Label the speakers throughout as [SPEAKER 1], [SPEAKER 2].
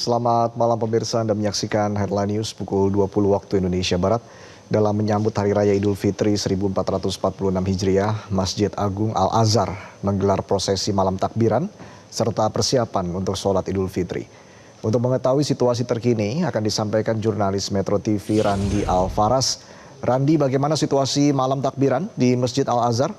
[SPEAKER 1] Selamat malam pemirsa, Anda menyaksikan Headline News pukul 20 waktu Indonesia Barat. Dalam menyambut Hari Raya Idul Fitri 1446 Hijriah, Masjid Agung Al-Azhar menggelar prosesi malam takbiran serta persiapan untuk sholat Idul Fitri. Untuk mengetahui situasi terkini akan disampaikan jurnalis Metro TV Randi Alfaras. Randi, bagaimana situasi malam takbiran di Masjid Al-Azhar?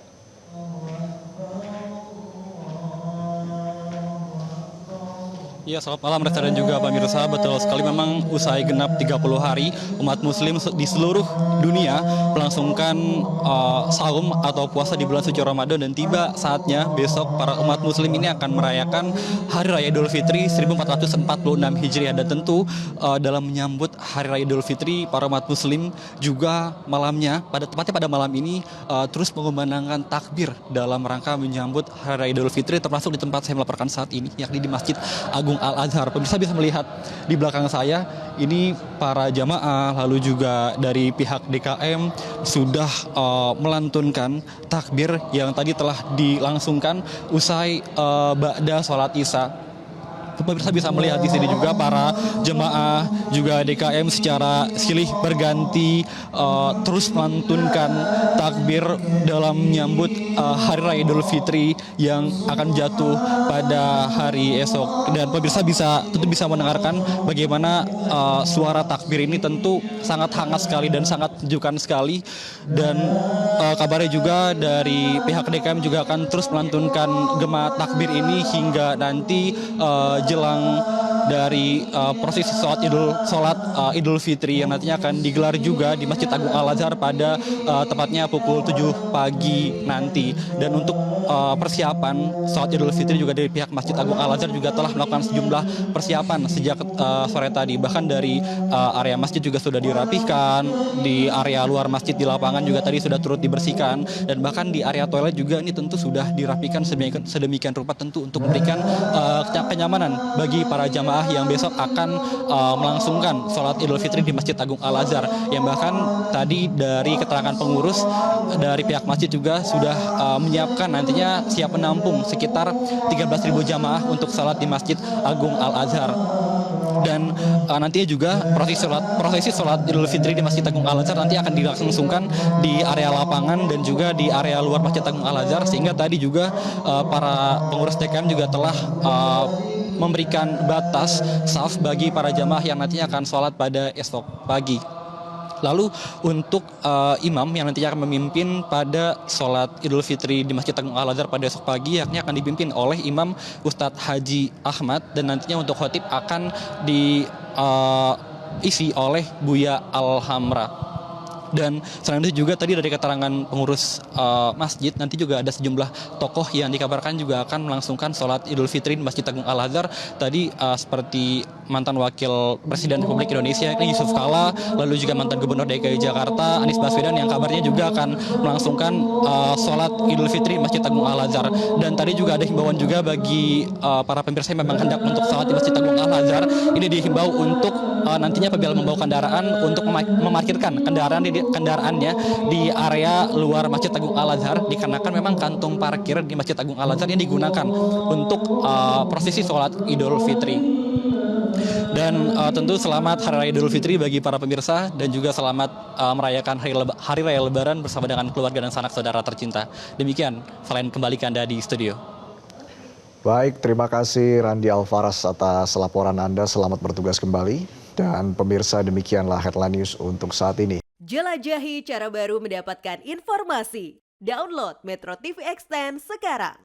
[SPEAKER 2] Ya, selamat malam Reza dan juga pemirsa. Betul sekali, memang usai genap 30 hari umat muslim di seluruh dunia melangsungkan saum atau puasa di bulan suci Ramadan, dan tiba saatnya besok para umat muslim ini akan merayakan Hari Raya Idul Fitri 1446 Hijriah. Dan tentu dalam menyambut Hari Raya Idul Fitri, para umat muslim juga malamnya, tepatnya pada malam ini terus mengumandangkan takbir dalam rangka menyambut Hari Raya Idul Fitri, termasuk di tempat saya melaporkan saat ini, yakni di Masjid Agung Al-Azhar. Pemirsa bisa melihat di belakang saya ini para jamaah lalu juga dari pihak DKM sudah melantunkan takbir yang tadi telah dilangsungkan usai ba'da sholat Isya. Pemirsa bisa melihat di sini juga para jemaah juga DKM secara silih berganti terus melantunkan takbir dalam menyambut Hari Raya Idul Fitri yang akan jatuh pada hari esok. Dan pemirsa tentu bisa mendengarkan bagaimana suara takbir ini tentu sangat hangat sekali dan sangat menunjukkan sekali. Dan kabarnya juga dari pihak DKM juga akan terus melantunkan gema takbir ini hingga nanti jelang dari prosesi sholat Idul Fitri yang nantinya akan digelar juga di Masjid Agung Al-Azhar pada tepatnya pukul 7 pagi nanti. Dan untuk persiapan sholat Idul Fitri juga dari pihak Masjid Agung Al-Azhar juga telah melakukan sejumlah persiapan sejak sore tadi. Bahkan dari area masjid juga sudah dirapihkan, di area luar masjid di lapangan juga tadi sudah turut dibersihkan, dan bahkan di area toilet juga ini tentu sudah dirapikan sedemikian rupa, tentu untuk memberikan kenyamanan bagi para jamaah yang besok akan melangsungkan sholat Idul Fitri di Masjid Agung Al-Azhar. Yang bahkan tadi dari keterangan pengurus dari pihak masjid juga sudah menyiapkan nantinya siap menampung sekitar 13.000 jamaah untuk sholat di Masjid Agung Al-Azhar. Dan nantinya juga prosesi sholat Idul Fitri di Masjid Agung Al-Azhar nanti akan dilangsungkan di area lapangan dan juga di area luar Masjid Agung Al-Azhar, sehingga tadi juga para pengurus DKM juga telah memberikan batas saf bagi para jamaah yang nantinya akan sholat pada esok pagi. Lalu untuk imam yang nantinya akan memimpin pada sholat Idul Fitri di Masjid Agung Al-Azhar pada esok pagi, yakni akan dipimpin oleh Imam Ustadz Haji Ahmad, dan nantinya untuk khotib akan diisi oleh Buya Alhamra. Dan selain itu juga tadi dari keterangan pengurus masjid, nanti juga ada sejumlah tokoh yang dikabarkan juga akan melangsungkan sholat Idul Fitri di Masjid Agung Al-Azhar. Tadi seperti mantan Wakil Presiden Republik Indonesia ini Yusuf Kala, lalu juga mantan Gubernur DKI Jakarta Anies Baswedan yang kabarnya juga akan melangsungkan sholat Idul Fitri Masjid Agung Al-Azhar. Dan tadi juga ada himbauan juga bagi para pemirsa yang memang hendak untuk sholat di Masjid Agung Al-Azhar. Ini dihimbau untuk nantinya apabila membawa kendaraan untuk memarkirkan kendaraannya di area luar Masjid Agung Al-Azhar, dikarenakan memang kantung parkir di Masjid Agung Al-Azhar yang digunakan untuk prosesi sholat Idul Fitri. Dan tentu selamat Hari Raya Idul Fitri bagi para pemirsa, dan juga selamat merayakan Hari Raya Lebaran bersama dengan keluarga dan sanak saudara tercinta. Demikian, Valen, kembali ke Anda di studio.
[SPEAKER 1] Baik, terima kasih Randi Alfaras atas laporan Anda. Selamat bertugas kembali. Dan pemirsa, demikianlah Headline News untuk saat ini.
[SPEAKER 3] Jelajahi cara baru mendapatkan informasi. Download Metro TV Extend sekarang.